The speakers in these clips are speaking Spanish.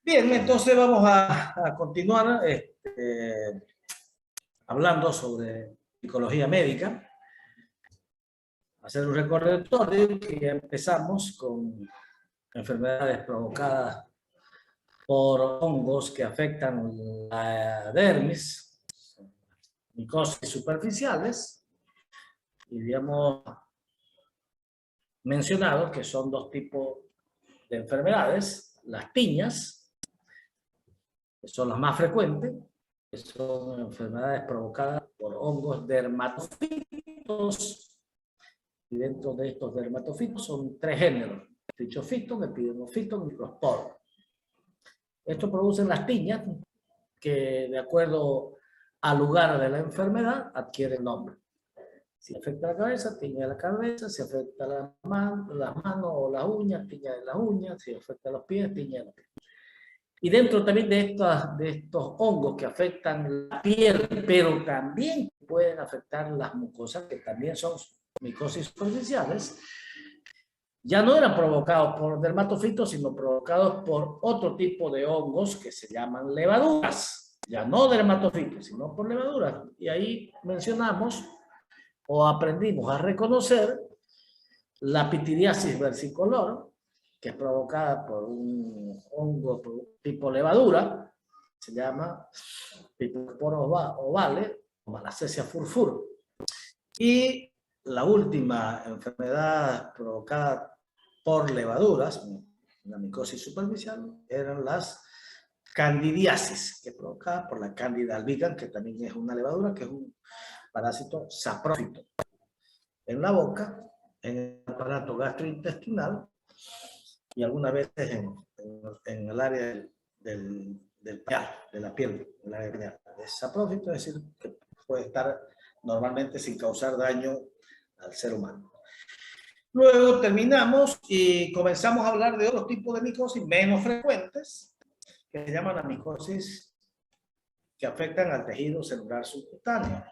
Bien, entonces vamos a continuar hablando sobre psicología médica. Hacer un recordatorio que ya empezamos con enfermedades provocadas por hongos que afectan la dermis, micosis superficiales, y habíamos mencionado que son dos tipos de enfermedades: las tiñas, que son las más frecuentes, que son enfermedades provocadas por hongos dermatofitos, y dentro de estos dermatofitos son tres géneros: trichofitos, epidermofitos y microsporos. Esto produce las tiñas que, de acuerdo al lugar de la enfermedad, adquiere nombre. Si afecta la cabeza, tiña de la cabeza; si afecta las manos o las uñas, tiña de las uñas; si afecta los pies, tiña de los pies. Y dentro también de estos hongos que afectan la piel, pero también pueden afectar las mucosas, que también son micosis superficiales, ya no eran provocados por dermatofitos, sino provocados por otro tipo de hongos que se llaman levaduras. Ya no dermatofitos, sino por levaduras. Y ahí mencionamos o aprendimos a reconocer la pitidiasis versicolor, que es provocada por un hongo tipo levadura, se llama Pictosporus ovale o Malassezia furfur. Y la última enfermedad provocada por levaduras, la micosis superficial, eran las candidiasis, que es provocada por la Candida albicans, que también es una levadura, que es un parásito saprófito en la boca, en el aparato gastrointestinal y algunas veces en el área del piel, de la piel, del área pineal. Es saprófito, es decir, que puede estar normalmente sin causar daño al ser humano. Luego terminamos y comenzamos a hablar de otros tipos de micosis menos frecuentes, que se llaman las micosis que afectan al tejido celular subcutáneo.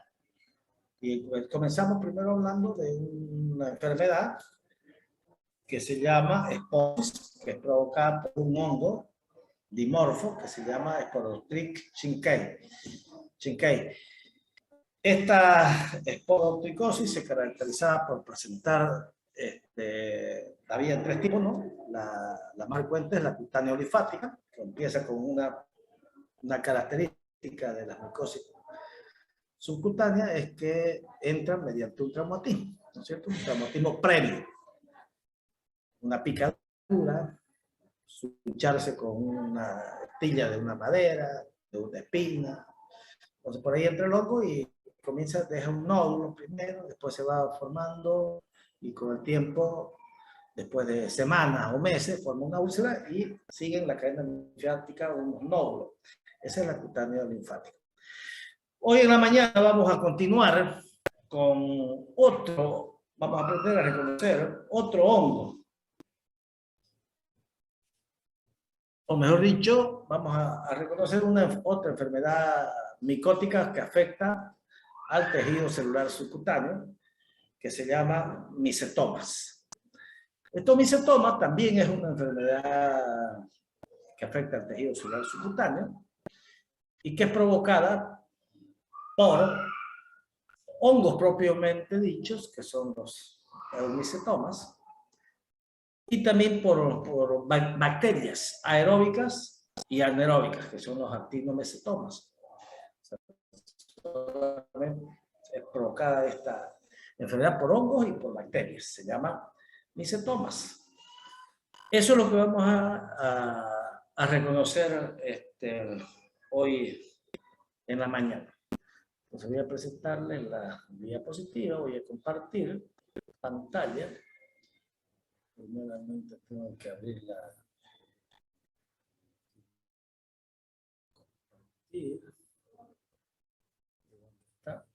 Y pues comenzamos primero hablando de una enfermedad que se llama esporosis, que es provocada por un hongo dimorfo que se llama Sporothrix chinkei. Esta esporotricosis se caracterizaba por presentar, había en tres tipos, ¿no? La más frecuente es la cutánea linfática, que empieza con una característica de la micosis subcutánea, es que entran mediante un traumatismo, ¿no es cierto? Un traumatismo previo, una picadura, pincharse con una estilla de una madera, de una espina. Entonces por ahí entra el hongo y comienza, deja un nódulo primero, después se va formando y con el tiempo, después de semanas o meses, forma una úlcera y sigue en la cadena linfática unos nódulos. Esa es la cutánea linfática. Hoy en la mañana vamos a continuar con otro, vamos a aprender a reconocer otro hongo. O mejor dicho, vamos a reconocer otra enfermedad micótica que afecta al tejido celular subcutáneo, que se llama micetomas. Estos micetomas también es una enfermedad que afecta al tejido celular subcutáneo y que es provocada por hongos propiamente dichos, que son los eumicetomas, y también por bacterias aeróbicas y anaeróbicas, que son los actinomicetomas. Es provocada esta enfermedad por hongos y por bacterias. Se llama micetomas. Eso es lo que vamos a reconocer hoy en la mañana. Entonces voy a presentarles la diapositiva, voy a compartir pantalla. Primeramente tengo que abrir la... Compartir. ¿Dónde está?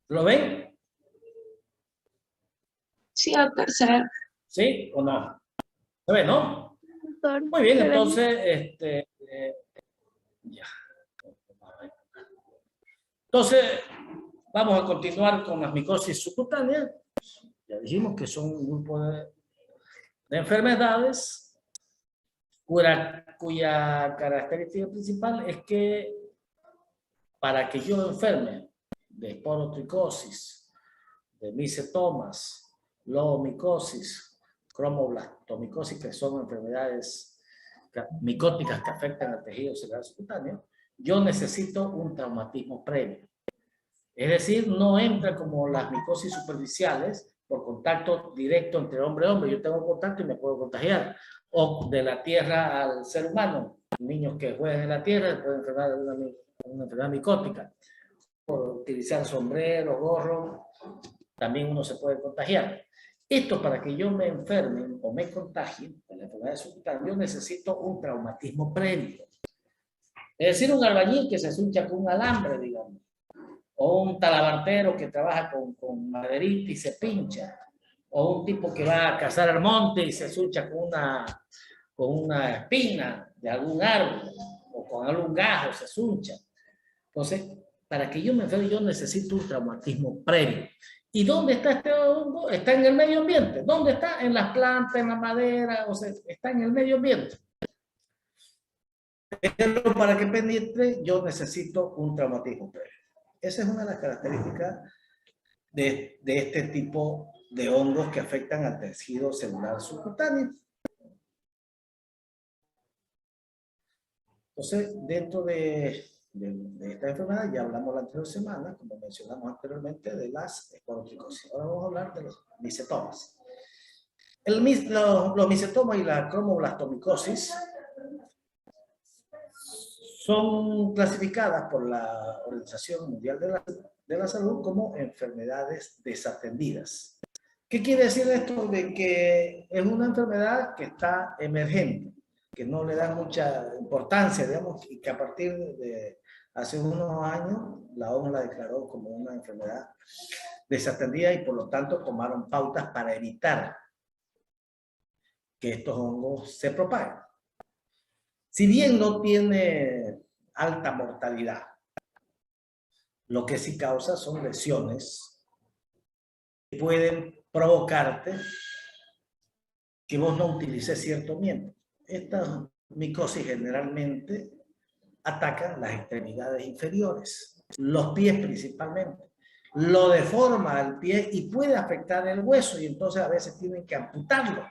¿Lo ven? Sí, doctor, se ve. ¿Sí o no? ¿Se ve, no? doctor. Muy bien, entonces, ya. Entonces, vamos a continuar con las micosis subcutáneas. Ya dijimos que son un grupo de enfermedades cuya característica principal es que para que yo enferme de esporotricosis, de micetomas, lobomicosis, cromoblastomicosis, que son enfermedades micóticas que afectan al tejido celular subcutáneo, yo necesito un traumatismo previo. Es decir, no entra como las micosis superficiales por contacto directo entre hombre y hombre. Yo tengo contacto y me puedo contagiar. O de la tierra al ser humano. Niños que juegan en la tierra pueden enfermar de una enfermedad micótica. Por utilizar sombrero, gorro, también uno se puede contagiar. Esto para que yo me enferme o me contagie de la enfermedad subcutánea, yo necesito un traumatismo previo. Es decir, un albañil que se asucha con un alambre, digamos, o un talabartero que trabaja con maderita y se pincha, o un tipo que va a cazar al monte y se asucha con una espina de algún árbol, o con algún gajo se asucha. Entonces, para que yo me enferme, yo necesito un traumatismo previo. ¿Y dónde está este hongo? Está en el medio ambiente. ¿Dónde está? En las plantas, en la madera, o sea, está en el medio ambiente. Pero para que penetre, yo necesito un traumatismo previo. Esa es una de las características de este tipo de hongos que afectan al tejido celular subcutáneo. Entonces, dentro de esta enfermedad, ya hablamos la anterior semana, como mencionamos anteriormente, de las esporotricosis. Ahora vamos a hablar de los micetomas. Los micetomas y la cromoblastomicosis son clasificadas por la Organización Mundial de la Salud como enfermedades desatendidas. ¿Qué quiere decir esto? De que es una enfermedad que está emergente, que no le dan mucha importancia, digamos, y que a partir de hace unos años la OMS la declaró como una enfermedad desatendida y por lo tanto tomaron pautas para evitar que estos hongos se propaguen. Si bien no tiene alta mortalidad, lo que sí causa son lesiones que pueden provocarte que vos no utilices cierto miembro. Estas micosis generalmente atacan las extremidades inferiores, los pies principalmente. Lo deforma el pie y puede afectar el hueso y entonces a veces tienen que amputarlo.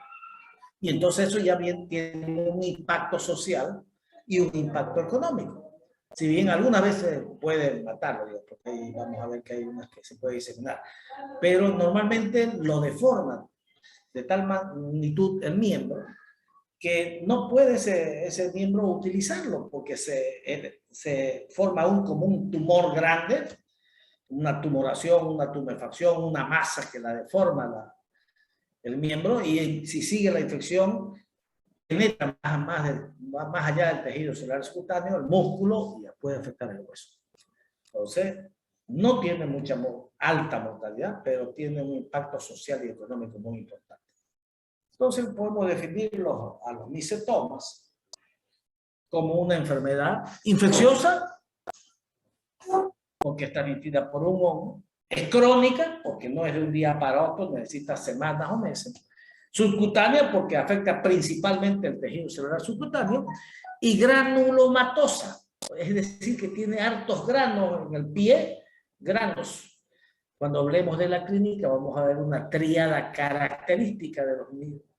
Y entonces eso ya bien tiene un impacto social y un impacto económico. Si bien algunas veces pueden matarlo, porque ahí vamos a ver que hay unas que se puede diseminar, pero normalmente lo deforman de tal magnitud el miembro que no puede ese miembro utilizarlo porque se forma como un tumor grande, una tumoración, una tumefacción, una masa que la deforma el miembro y si sigue la infección penetra más allá del tejido celular subcutáneo, el músculo y puede afectar el hueso. Entonces, no tiene mucha alta mortalidad, pero tiene un impacto social y económico muy importante. Entonces, podemos definirlos a los micetomas como una enfermedad infecciosa, porque está emitida por un hongo, es crónica, porque no es de un día para otro, necesita semanas o meses, subcutánea, porque afecta principalmente el tejido celular subcutáneo, y granulomatosa, es decir, que tiene hartos granos en el pie, granos. Cuando hablemos de la clínica, vamos a ver una tríada característica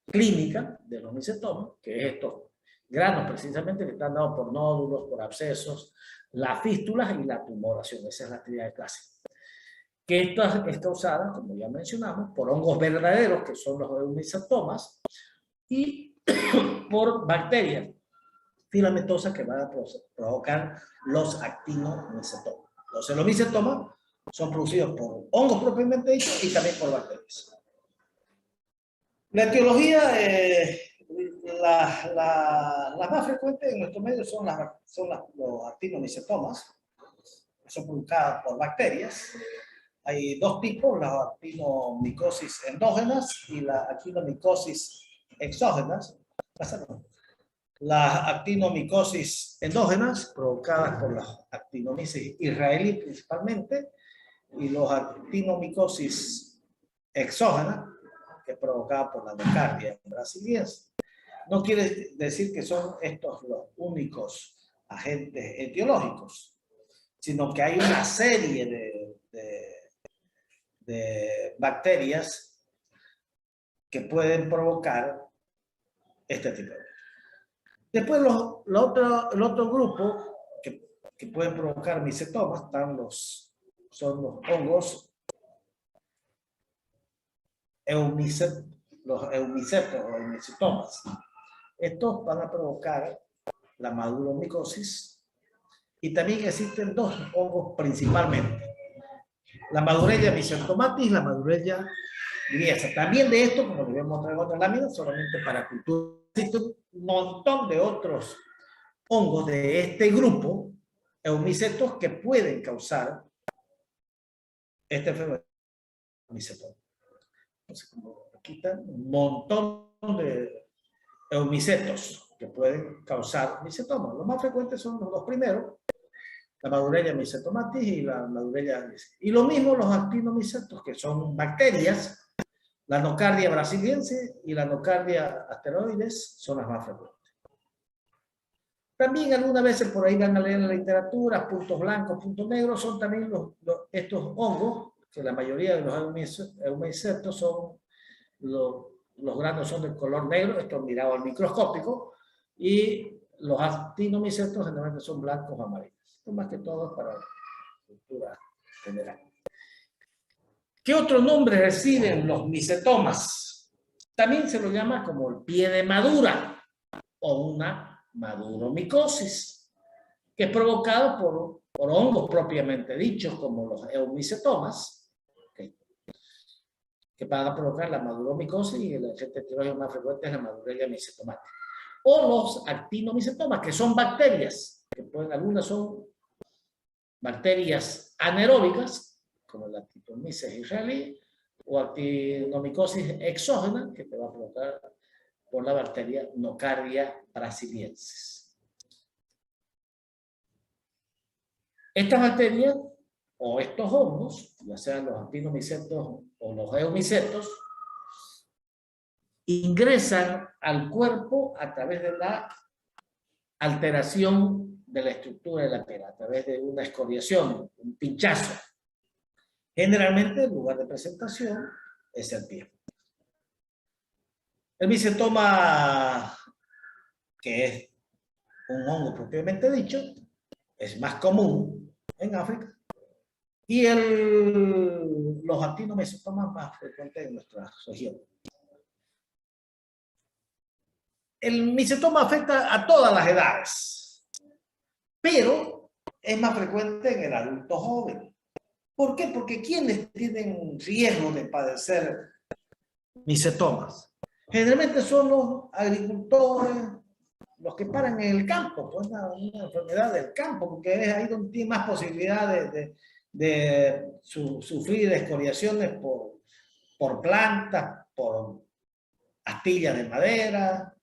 clínica de los micetomas, que es estos granos precisamente que están dados por nódulos, por abscesos, las fístulas y la tumoración. Esa es la tríada clásica. Que esta es causada, como ya mencionamos, por hongos verdaderos, que son los micetomas, y por bacterias filamentosas que van a provocar los actinomicetomas. Entonces, los micetomas son producidos por hongos propiamente dichos y también por bacterias. La etiología, las más frecuentes en nuestro medio son los actinomicetomas, que son provocadas por bacterias. Hay dos tipos, las actinomicosis endógenas y las actinomicosis exógenas. las actinomicosis endógenas, provocadas por las actinomicosis israelí principalmente, y los actinomicosis exógenas, que es provocada por la nocardia brasiliense. No quiere decir que son estos los únicos agentes etiológicos, sino que hay una serie de bacterias que pueden provocar este tipo de... Después el otro grupo que pueden provocar micetomas son los hongos los eumicetos o eumicetomas. Estos van a provocar la maduromicosis y también existen dos hongos principalmente. La Madurella myxostomatis y la Madurella griesa. También de esto, como les voy a mostrar en otra lámina, solamente para cultura. Existen un montón de otros hongos de este grupo, eumicetos, que pueden causar esta enfermedad. Entonces, como aquí están un montón de eumicetos que pueden causar micetomas. Los más frecuentes son los dos primeros, la Madurella myxostomatis y la Madurella griesa. Y lo mismo los actinomicetos, que son bacterias. La nocardia brasiliense y la nocardia asteroides son las más frecuentes. También algunas veces por ahí van a leer en la literatura, puntos blancos, puntos negros, son también estos hongos, que la mayoría de los eumicetos son, los granos son de color negro, esto mirado al microscópico, y los actinomicetos generalmente son blancos o amarillos. Esto más que todo para la cultura general. ¿Qué otro nombre reciben los micetomas? También se lo llama como el pie de madura o una maduromicosis, que es provocado por hongos propiamente dichos, como los eumicetomas, que van a provocar la maduromicosis, y el agente etiológico más frecuente es la Madurella myxostomatis. O los actinomicetomas, que son bacterias, que algunas son bacterias anaeróbicas, como la Actinomyces israelí, o actinomicosis exógena, que te va a provocar por la bacteria Nocardia brasiliensis. Estas bacterias o estos hongos, ya sean los actinomicetos o los eumicetos, ingresan al cuerpo a través de la alteración de la estructura de la piel, a través de una escoriación, un pinchazo. Generalmente el lugar de presentación es el pie. El micetoma, que es un hongo propiamente dicho, es más común en África, y los actinomicetomas más frecuentes en nuestra región. El micetoma afecta a todas las edades, pero es más frecuente en el adulto joven. ¿Por qué? Porque ¿quiénes tienen riesgo de padecer micetomas? Generalmente son los agricultores, los que paran en el campo, pues una enfermedad del campo, porque es ahí donde tiene más posibilidad de sufrir escoriaciones por plantas, por astillas de madera,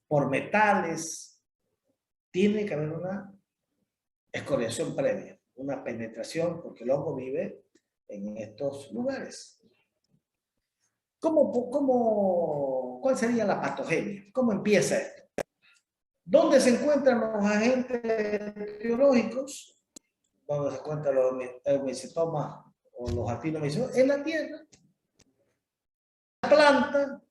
por metales. Tiene que haber una escoriación previa, una penetración, porque el hongo vive en estos lugares. ¿Cuál sería la patogenia? ¿Cómo empieza esto? ¿Dónde se encuentran los agentes biológicos? ¿Dónde se encuentran los eumicetomas o los actinomicetomas? En la tierra. La planta,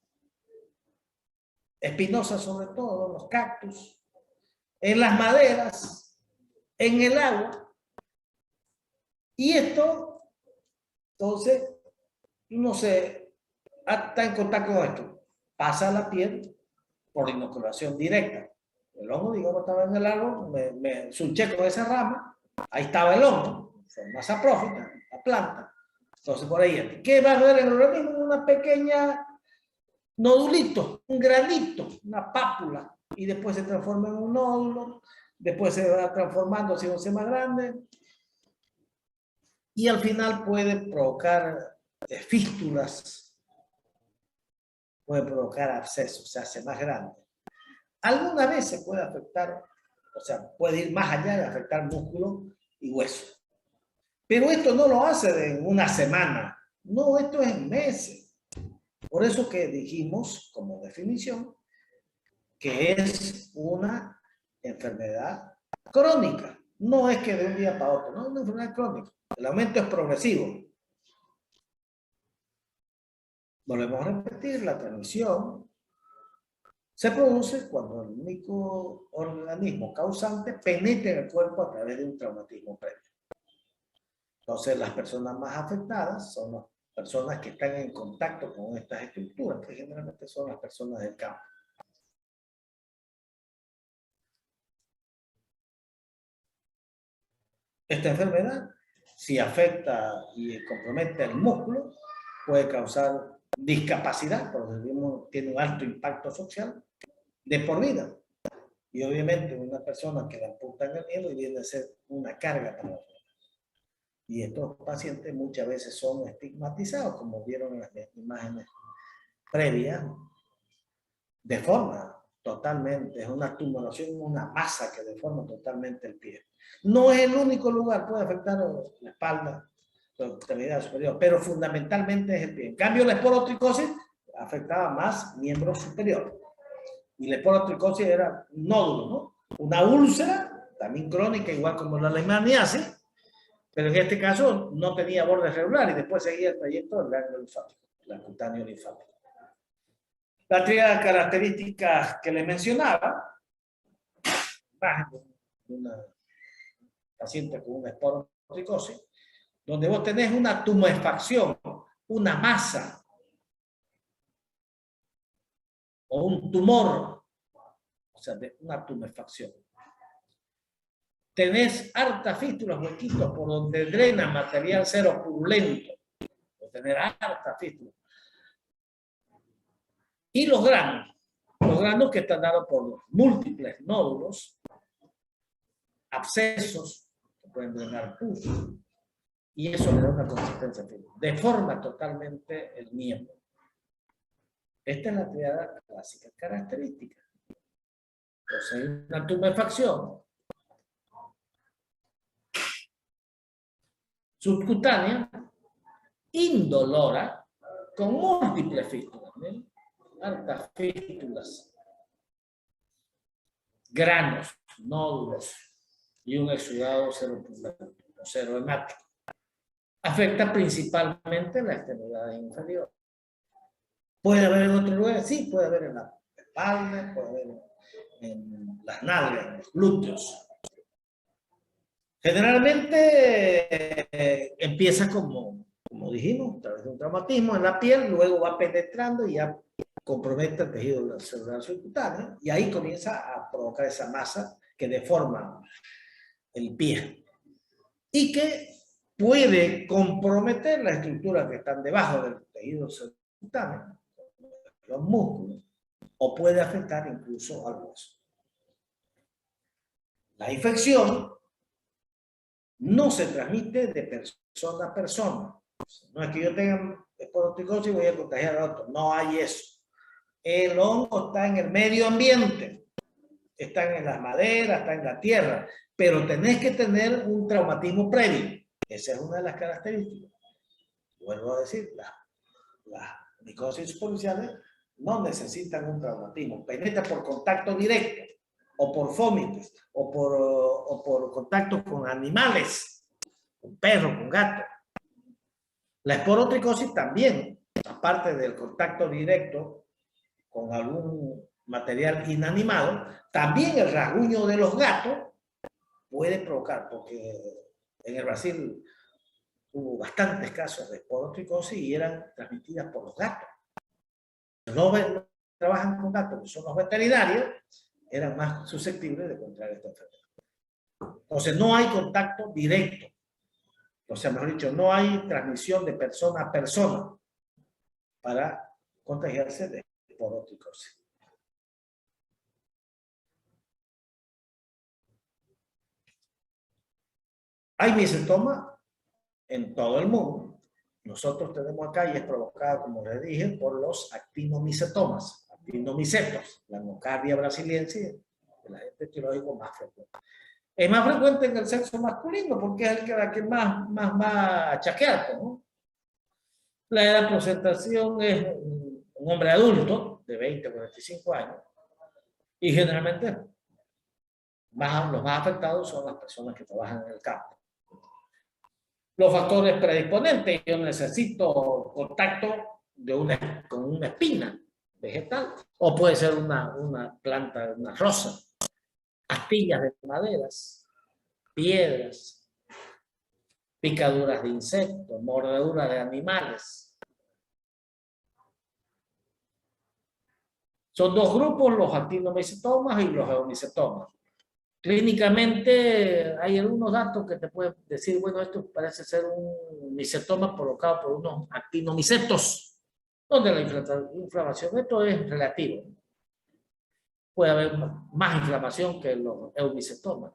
espinosa sobre todo, los cactus, en las maderas, en el agua. Y esto, entonces, uno está en contacto con esto, pasa a la piel por inoculación directa. El hongo, digamos, estaba en el árbol, me sunché con esa rama, ahí estaba el hongo, forma saprófita, la planta. Entonces, por ahí, ¿qué va a haber en el organismo? Una pequeña nodulito, un granito, una pápula, y después se transforma en un nódulo, después se va transformando, haciéndose más grande, y al final puede provocar fístulas puede provocar abscesos, se hace más grande. Alguna vez se puede afectar, o sea, puede ir más allá de afectar músculo y hueso. Pero esto no lo hace en una semana, no, esto es en meses. Por eso que dijimos, como definición, que es una enfermedad crónica. No es que de un día para otro, no es una enfermedad crónica. El aumento es progresivo. Volvemos a repetir, la transmisión se produce cuando el microorganismo causante penetra en el cuerpo a través de un traumatismo previo. Entonces, las personas más afectadas son las personas que están en contacto con estas estructuras, que generalmente son las personas del campo. Esta enfermedad, si afecta y compromete el músculo, puede causar discapacidad, porque tiene un alto impacto social de por vida. Y obviamente una persona que la amputan en el miembro viene a ser una carga para la familia. Y estos pacientes muchas veces son estigmatizados, como vieron en las imágenes previas, deforma totalmente, es una tumoración, una masa que deforma totalmente el pie. No es el único lugar, puede afectar la espalda, la extremidad superior, pero fundamentalmente es el pie. En cambio, la esporotricosis afectaba más miembro superior. Y la esporotricosis era un nódulo, ¿no? Una úlcera, también crónica, igual como la leishmaniasis, pero en este caso no tenía borde regular y después seguía el trayecto del ganglio linfático, la cutáneo linfático. La tríada de características que les mencionaba, imagen de una paciente con una esporotricosis, donde vos tenés una tumefacción, una masa o un tumor, o sea, de una tumefacción. Tenés hartas fístulas, huequitos por donde drena material cero purulento, tener hartas fístulas. Y los granos que están dados por múltiples nódulos, abscesos, que pueden drenar pus, y eso le da una consistencia firme. Deforma totalmente el miembro. Esta es la triada clásica característica. Entonces hay una tumefacción subcutánea, indolora, con múltiples fístulas. ¿Ven? Hartas fístulas, granos, nódulos y un exudado cero hemático. Afecta principalmente la extremidad inferior. ¿Puede haber en otro lugar? Sí, puede haber en la espalda, puede haber en las nalgas, en los glúteos. Generalmente empieza como dijimos, a través de un traumatismo en la piel, luego va penetrando y ya compromete el tejido celular subcutáneo y ahí comienza a provocar esa masa que deforma el pie y que puede comprometer las estructuras que están debajo del tejido subcutáneo, los músculos, o puede afectar incluso al hueso. La infección no se transmite de persona a persona. No es que yo tenga esporotricosis y voy a contagiar a otro. No hay eso. El hongo está en el medio ambiente. Está en las maderas, está en la tierra. Pero tenés que tener un traumatismo previo. Esa es una de las características. Vuelvo a decir, las micosis superficiales no necesitan un traumatismo. Penetra por contacto directo, o por fómites, o por contacto con animales, con perros, con gatos. La esporotricosis también, aparte del contacto directo con algún material inanimado, también el rasguño de los gatos puede provocar, porque en el Brasil hubo bastantes casos de esporotricosis y eran transmitidas por los gatos. No trabajan con gatos, que son los veterinarios, eran más susceptibles de contraer esta enfermedad. Entonces no hay contacto directo. O sea, mejor dicho, no hay transmisión de persona a persona para contagiarse de esporotricosis. Hay misentoma en todo el mundo. nosotros tenemos acá y es provocada, como les dije, por los actinomicetomas, actinomicetos, la nocardia brasiliensis, el agente etiológico más frecuente. Es más frecuente en el sexo masculino porque es el que más va a chaquear, ¿no? La edad de presentación es un hombre adulto de 20 a 45 años y generalmente los más afectados son las personas que trabajan en el campo. Los factores predisponentes: yo necesito contacto con una espina vegetal, o puede ser una planta, una rosa, astillas de maderas, piedras, picaduras de insectos, mordeduras de animales. Son dos grupos, los actinomicetomas y los eumicetomas. Clínicamente hay algunos datos que te pueden decir, bueno, esto parece ser un micetoma provocado por unos actinomicetos, donde la inflamación, esto es relativo. Puede haber más inflamación que los eumicetomas.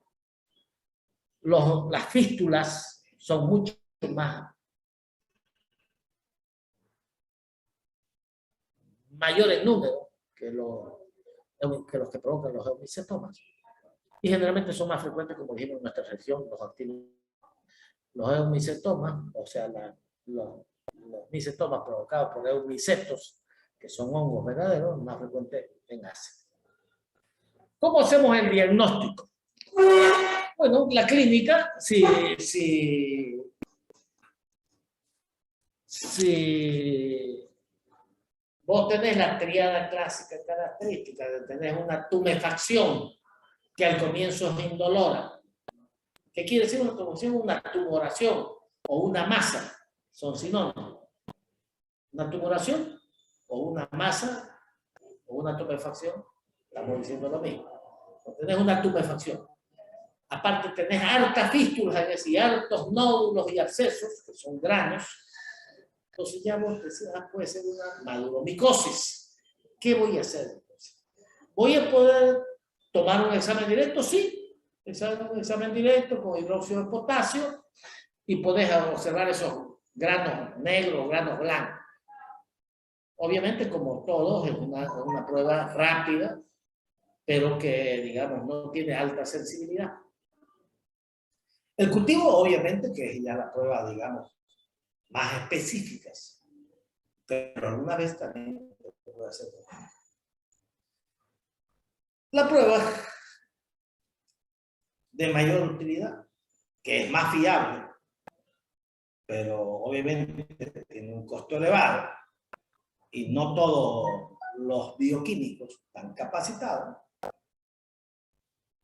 Las fístulas son mucho más mayores en número que los que provocan los eumicetomas. Y generalmente son más frecuentes, como dijimos, en nuestra región, los eumicetomas, o sea, los micetomas provocados por eumicetos, que son hongos verdaderos, más frecuentes en Asia. ¿Cómo hacemos el diagnóstico? Bueno, la clínica, si vos tenés la triada clásica característica de tener una tumefacción que al comienzo es indolora. ¿Qué quiere decir una tumefacción? Una tumoración o una masa. Son sinónimos. Una tumoración o una masa o una tumefacción, estamos diciendo lo mismo. Tenés una tumefacción. Aparte tenés hartas fístulas, es decir, hartos nódulos y abscesos, que son granos. Entonces ya vos decís, puede ser una maduromicosis. ¿Qué voy a hacer? ¿Voy a poder tomar un examen directo? Sí, un examen directo con hidróxido de potasio y podés observar esos granos negros, granos blancos. Obviamente, como todos, es una prueba rápida, pero que, digamos, no tiene alta sensibilidad. El cultivo, obviamente, que es ya la prueba, digamos, más específicas, pero alguna vez también se puede hacer. La prueba de mayor utilidad, que es más fiable, pero obviamente tiene un costo elevado y no todos los bioquímicos están capacitados,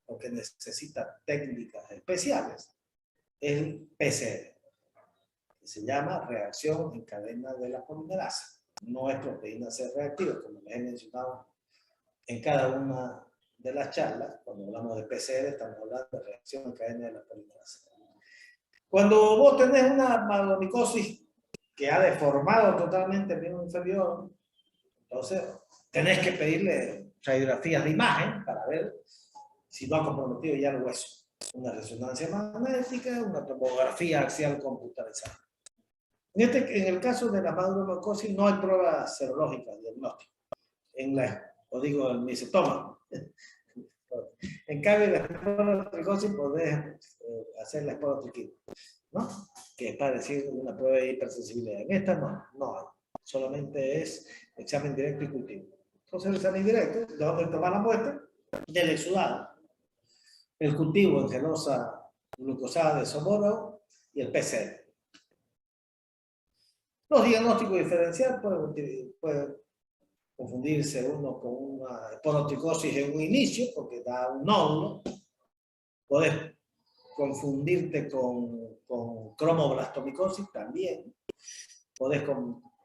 porque necesitan técnicas especiales, es el PCR, que se llama reacción en cadena de la polimerasa. No es proteína C reactiva, como les he mencionado en cada una de las charlas. Cuando hablamos de PCR, estamos hablando de reacción en cadena de la polimerasa. Cuando vos tenés una maduromicosis que ha deformado totalmente el miembro inferior, entonces tenés que pedirle radiografías de imagen para ver si no ha comprometido ya el hueso. Una resonancia magnética, una tomografía axial computarizada. En el caso de la maduromicosis no hay pruebas serológicas diagnósticas. El micetoma. En cambio, la esporotricosis podés hacer la esporotriquina, ¿no? Que es para decir una prueba de hipersensibilidad. En esta no hay. Solamente es examen directo y cultivo. Entonces, el examen directo, ¿de dónde tomar la muestra? Del exudado. El cultivo en gelosa glucosada de sorboro y el PCR. Los diagnósticos diferenciales pueden confundirse uno con una esporotricosis en un inicio, porque da un nódulo. Puedes confundirte con cromoblastomicosis también. Puedes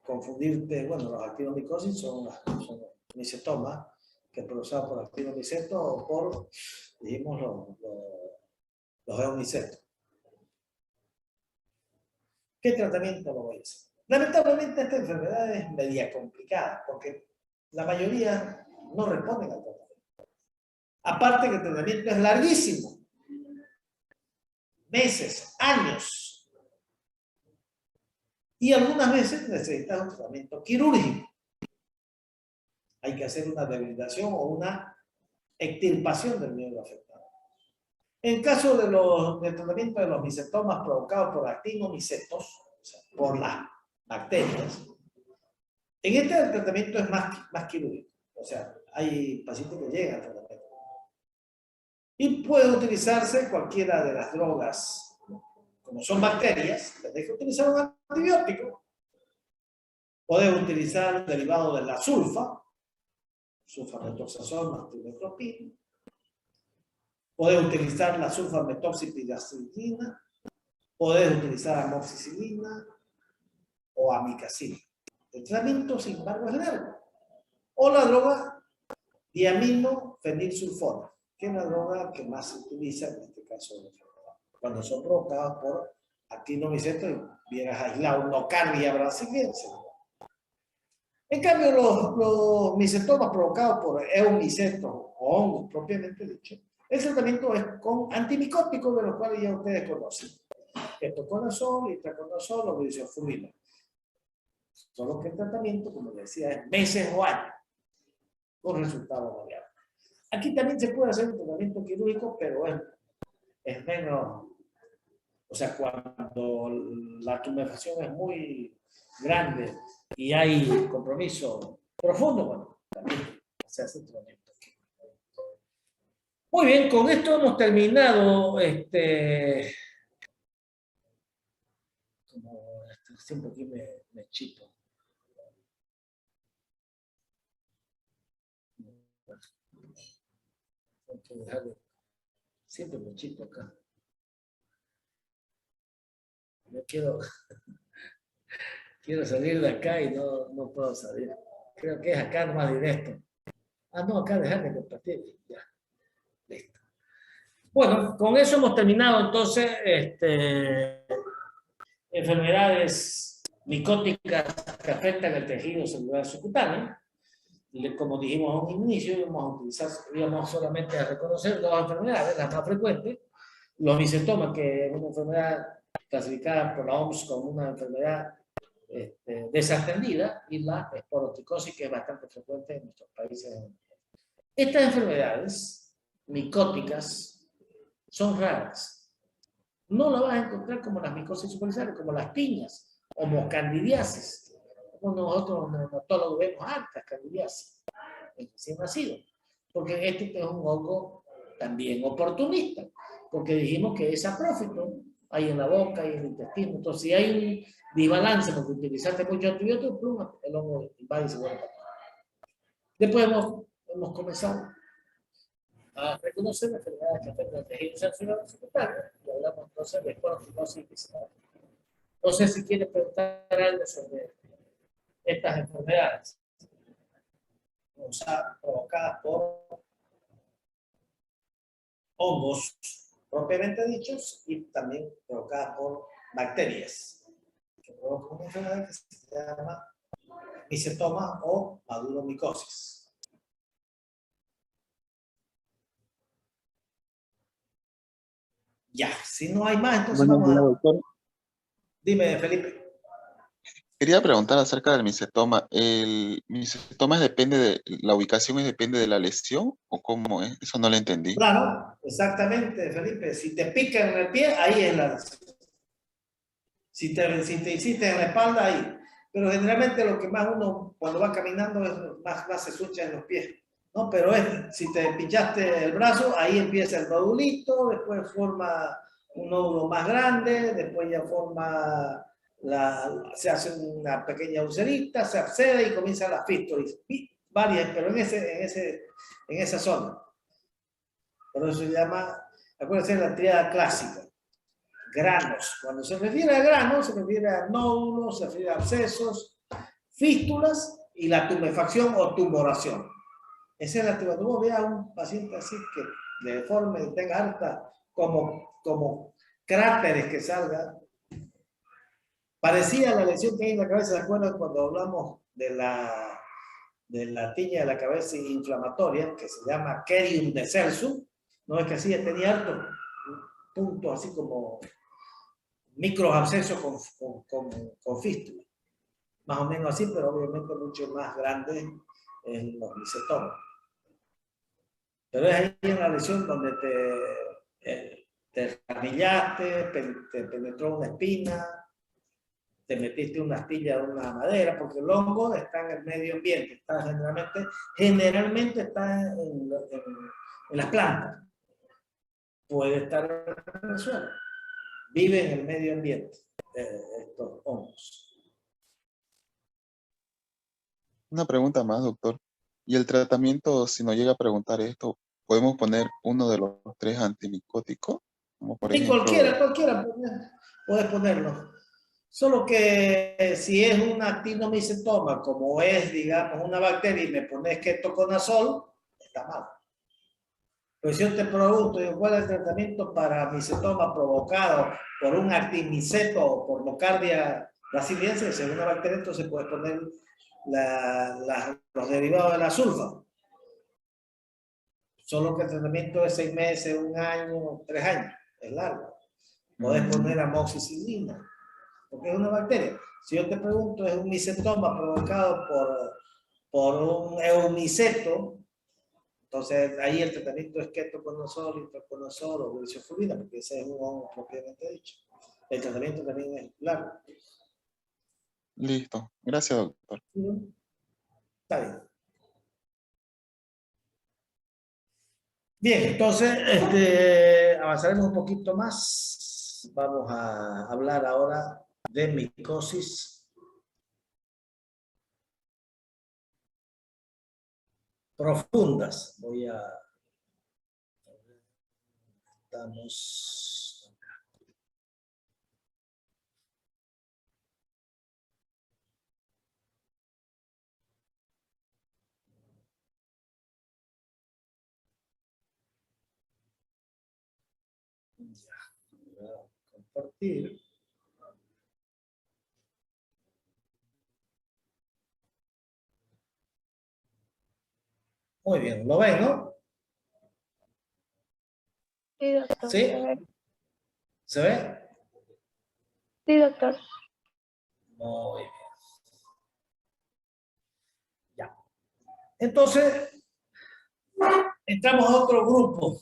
confundirte, bueno, los actinomicosis son micetomas que provocados por actinomicetos o por, dijimos, los eumicetos. ¿Qué tratamiento lo voy a hacer? Lamentablemente esta enfermedad es media complicada porque la mayoría no responden al tratamiento. Aparte que el tratamiento es larguísimo. Meses, años. Y algunas veces necesitas un tratamiento quirúrgico. Hay que hacer una debilitación o una extirpación del miembro afectado. En caso del tratamiento de los micetomas provocados por actinomicetos, o sea, por las bacterias, en este el tratamiento es más quirúrgico. O sea, hay pacientes que llegan al tratamiento. Y puede utilizarse cualquiera de las drogas. Como son bacterias, tenés que utilizar un antibiótico. Podés utilizar un derivado de la sulfamethoxazol más trimethoprim. Podés utilizar la sulfametoxipidastrina. Podés utilizar amoxicilina o amicacina. El tratamiento, sin embargo, es largo. O la droga diaminofenilsulfona, que es la droga que más se utiliza en este caso de enfermedad, cuando son provocadas por actinomicetos y vienes aislado nocardia brasiliense. En cambio, los micetomas provocados por eumicetos o hongos propiamente dicho, el tratamiento es con antimicóticos, de los cuales ya ustedes conocen. Ketoconazol, itraconazol o glicofurina. Solo que el tratamiento, como les decía, es meses o años, con resultados variables. Aquí también se puede hacer un tratamiento quirúrgico, pero es menos, o sea, cuando la tumefacción es muy grande y hay compromiso profundo, bueno, también se hace tratamiento. Muy bien, con esto hemos terminado como siempre aquí me chito. Hay que dejarlo. Siempre me chito acá. Yo quiero salir de acá y no puedo salir. Creo que es acá más directo. Ah, no, acá dejarme compartir. Ya, listo. Bueno, con eso hemos terminado entonces enfermedades micóticas que afectan el tejido celular subcutáneo. Como dijimos a un inicio, íbamos solamente a reconocer dos enfermedades, las más frecuentes. Los micetomas, que es una enfermedad clasificada por la OMS como una enfermedad desatendida, y la esporoticosis, que es bastante frecuente en nuestros países. Estas enfermedades micóticas son raras. No la vas a encontrar como las micosis superficiales, como las tiñas o candidiasis. Como nosotros neonatólogos vemos altas candidiasis en recién nacido, porque este es un hongo también oportunista, porque dijimos que es saprófito, hay en la boca y en el intestino. Entonces, si hay un desbalance porque utilizaste mucho antibiótico, pluma, el hongo invade y se vuelve. Después hemos comenzado a reconocer enfermedades que afectan el tejido celular subcutáneo y hablamos entonces de esporoticosis. No sé si quieres preguntar algo sobre estas enfermedades, o sea, provocadas por hongos propiamente dichos y también provocadas por bacterias, que provocan una enfermedad que se llama micetoma o madulomicosis. Ya, si no hay más, entonces Buenos vamos días, a... doctor. Dime, Felipe. Quería preguntar acerca del micetoma. ¿El micetoma la ubicación depende de la lesión o cómo es? Eso no lo entendí. Claro, exactamente, Felipe. Si te pican en el pie, ahí es la lesión. Si te hiciste en la espalda, ahí. Pero generalmente lo que más uno, cuando va caminando, más se sucha en los pies. ¿No? Pero si te pinchaste el brazo, ahí empieza el nodulito, después forma un nódulo más grande, después ya se hace una pequeña ulcerita, se accede y comienza la fístula. Varias, pero en esa zona. Por eso se llama, acuérdense de la tríada clásica. Granos. Cuando se refiere a granos, se refiere a nódulos, se refiere a abscesos, fístulas y la tumefacción o tumoración. Esa es la tumoración. Tú veas a un paciente así que deforme y tenga harta como cráteres que salgan. Parecía la lesión que hay en la cabeza. ¿Se acuerdan cuando hablamos de la tiña de la cabeza inflamatoria, que se llama Cerium desersum? No es que así tenía harto punto así como microabscesos con fístula. Más o menos así, pero obviamente mucho más grandes en los micetomas. Pero es ahí en la lesión donde te escarmillaste, te penetró una espina, te metiste una astilla de una madera, porque el hongo está en el medio ambiente, está generalmente está en las plantas. Puede estar en el suelo. Vive en el medio ambiente, estos hongos. Una pregunta más, doctor. ¿Y el tratamiento, si nos llega a preguntar esto, podemos poner uno de los 3 antimicóticos? Como por Sí, ejemplo, cualquiera puedes ponerlo. Solo que si es un actinomicetoma, como es, digamos, una bacteria y me pones ketoconazol, está mal. Pues yo te pregunto, ¿cuál es el tratamiento para micetoma provocado por un actimiceto o por nocardia brasiliense? Si es una bacteria, entonces puedes poner los derivados de la sulfa. Solo que el tratamiento es 6 meses, 1 año, 3 años. Es largo. Puedes poner amoxicilina, porque es una bacteria. Si yo te pregunto, es un micetoma provocado por un eumiceto, entonces ahí el tratamiento es ketoconazol, itraconazol o glicofulina, porque ese es un hongo propiamente dicho. El tratamiento también es largo. listo. Gracias, doctor. Está bien. Bien, entonces avanzaremos un poquito más. Vamos a hablar ahora de micosis profundas. Estamos. Ya, voy a compartir. Muy bien, ¿lo ven, no? Sí, doctor. ¿Sí? ¿Se ve? Sí, doctor. Muy bien. Ya. Entonces, entramos a otro grupo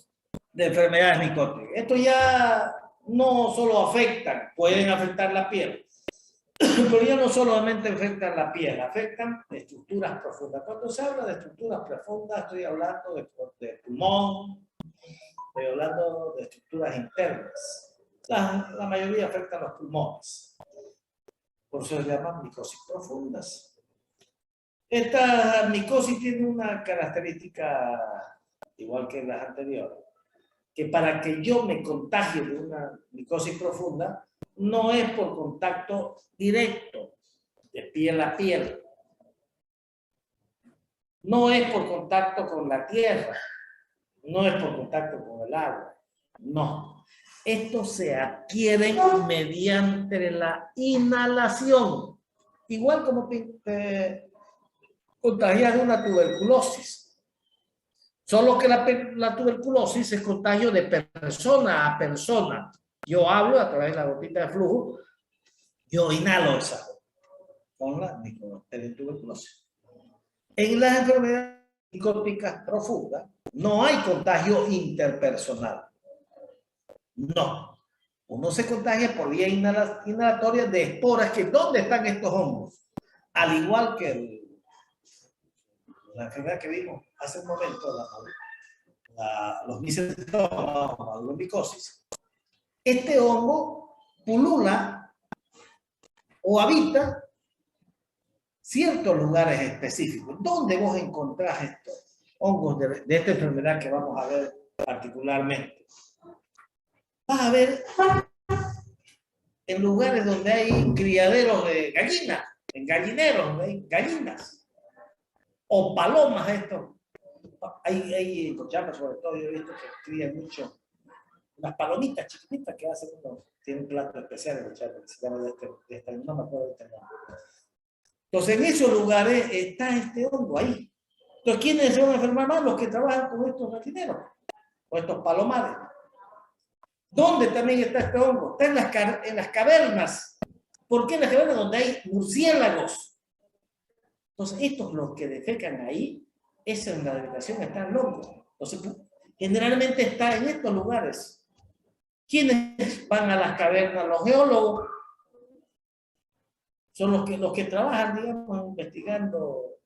de enfermedades micóticas. Esto ya no solo afectan, pueden afectar la piel, pero ya no solamente afectan la piel, afectan estructuras profundas. Cuando se habla de estructuras profundas, estoy hablando de pulmón, estoy hablando de estructuras internas. La mayoría afectan los pulmones. Por eso se llaman micosis profundas. Esta micosis tiene una característica igual que las anteriores, que para que yo me contagie de una micosis profunda, no es por contacto directo, de piel a piel. No es por contacto con la tierra, no es por contacto con el agua, no. Esto se adquiere mediante la inhalación, igual como te contagias de una tuberculosis. Solo que la tuberculosis es contagio de persona a persona. Yo hablo a través de la gotita de flujo, yo inhalo esa con la tuberculosis. En las enfermedades micóticas profundas no hay contagio interpersonal. No. Uno se contagia por vía inhalatoria de esporas. ¿Dónde están estos hongos? Al igual que la enfermedad que vimos hace un momento, los micetomas, la micosis. Este hongo pulula o habita ciertos lugares específicos. ¿Dónde vos encontrás estos hongos de esta enfermedad que vamos a ver particularmente? Vas a ver en lugares donde hay criaderos de gallinas, en gallineros donde hay gallinas, o palomas estos. Hay cochamas, sobre todo, yo he visto que crían mucho unas palomitas chiquititas que hacen tienen un plato especial en Cochama, que se llama no me acuerdo de este nombre. Entonces, en esos lugares está este hongo ahí. Entonces, ¿quiénes se van a enfermar más? Los que trabajan con estos gallineros, o estos palomares. ¿Dónde también está este hongo? Está en las cavernas. ¿Por qué en las cavernas? Donde hay murciélagos. Entonces, estos los que defecan ahí, esa en la habitación están locos. Entonces, generalmente está en estos lugares. ¿Quiénes van a las cavernas? Los geólogos. Son los que trabajan, digamos, investigando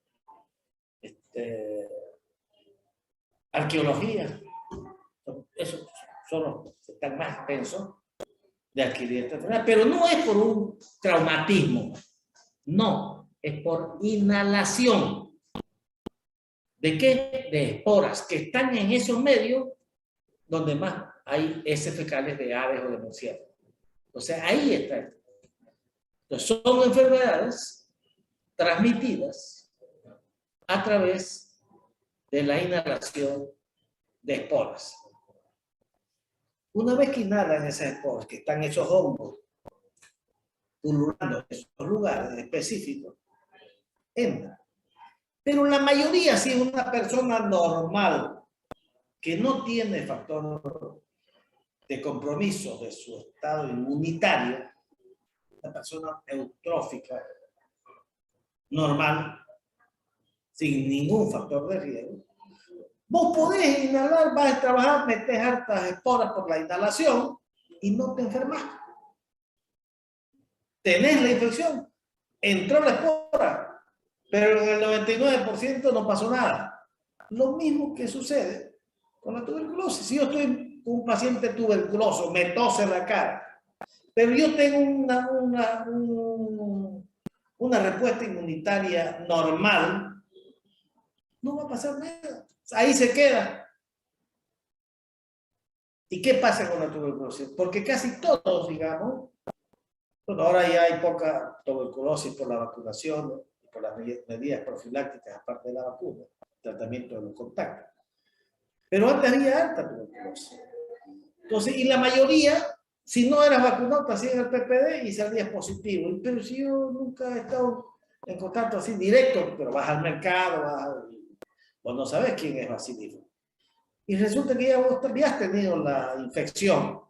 arqueología. Esos son los que están más expensos de adquirir esta enfermedad. Pero no es por un traumatismo. No, es por inhalación. ¿De qué? De esporas que están en esos medios donde más hay heces fecales de aves o de murciélagos. O sea, ahí está. Entonces, son enfermedades transmitidas a través de la inhalación de esporas. Una vez que inhalan esas esporas, que están esos hongos pululando en esos lugares específicos, entra. Pero la mayoría, si es una persona normal, que no tiene factor de compromiso de su estado inmunitario, una persona eutrófica, normal, sin ningún factor de riesgo, vos podés inhalar, vas a trabajar, metés hartas esporas por la inhalación y no te enfermas. Tenés la infección, entró la espora, pero en el 99% no pasó nada. Lo mismo que sucede con la tuberculosis. Si yo estoy con un paciente tuberculoso, me tose la cara, pero yo tengo una respuesta inmunitaria normal, no va a pasar nada. Ahí se queda. ¿Y qué pasa con la tuberculosis? Porque casi todos, digamos, bueno, ahora ya hay poca tuberculosis por la vacunación y por las medidas profilácticas, aparte de la vacuna, tratamiento de los contactos. Pero antes había alta tuberculosis. Entonces, y la mayoría, si no eras vacunado, te hacían el PPD y salías positivo. Pero si yo nunca he estado en contacto así directo, pero vas al mercado, vos no sabes quién es vacilífero. Y resulta que ya vos has tenido la infección.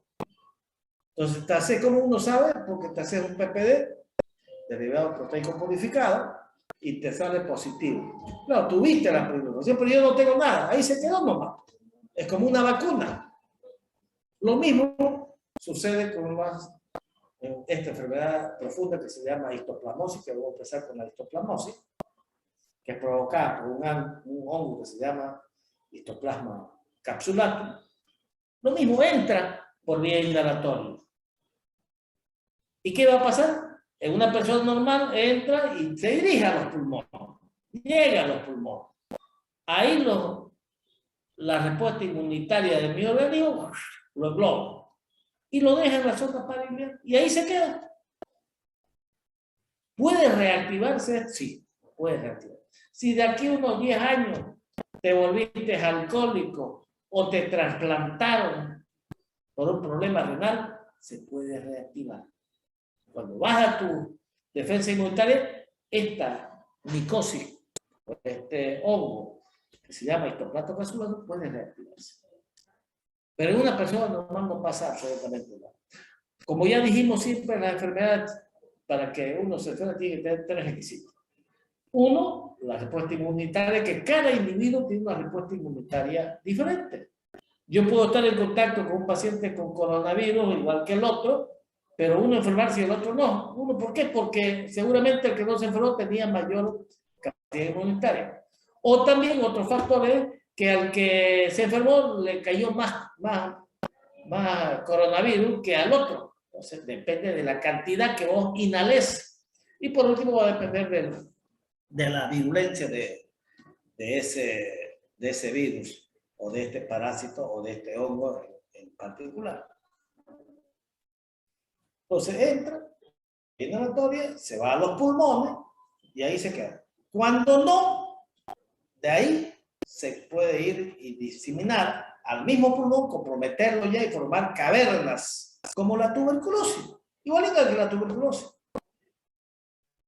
Entonces, te hace como uno sabe, porque te haces un PPD, derivado proteico purificado, y te sale positivo. Claro, tuviste la primera infección, pero yo no tengo nada. Ahí se quedó nomás. Es como una vacuna. Lo mismo sucede con esta enfermedad profunda que se llama histoplasmosis, que voy a empezar con la histoplasmosis, que es provocada por un hongo que se llama histoplasma capsulatum. Lo mismo entra por vía inhalatoria. ¿Y qué va a pasar? En una persona normal entra y se dirige a los pulmones. Llega a los pulmones. Ahí la respuesta inmunitaria de mi organismo lo engloba. Y lo deja en la zona pariliar. Y ahí se queda. ¿Puede reactivarse? Sí, puede reactivarse. Si de aquí a unos 10 años te volviste alcohólico o te trasplantaron por un problema renal, se puede reactivar. Cuando baja tu defensa inmunitaria, esta micosis, este hongo, que se llama histoplasma capsulatum, puede reactivarse. Pero en una persona normal no pasa absolutamente nada. Como ya dijimos siempre, la enfermedad, para que uno se enferme, tiene que tener 3 requisitos. Uno, la respuesta inmunitaria, que cada individuo tiene una respuesta inmunitaria diferente. Yo puedo estar en contacto con un paciente con coronavirus, igual que el otro, pero uno enfermarse y el otro no. Uno, ¿por qué? Porque seguramente el que no se enfermó tenía mayor capacidad inmunitaria. O también otro factor es que al que se enfermó le cayó más coronavirus que al otro. Entonces depende de la cantidad que vos inhales. Y por último va a depender de la virulencia de ese virus o de este parásito o de este hongo en particular. Entonces entra, inhalatoria, se va a los pulmones y ahí se queda. Cuando no, de ahí se puede ir y diseminar al mismo pulmón, comprometerlo ya y formar cavernas, como la tuberculosis. Igualito que la tuberculosis.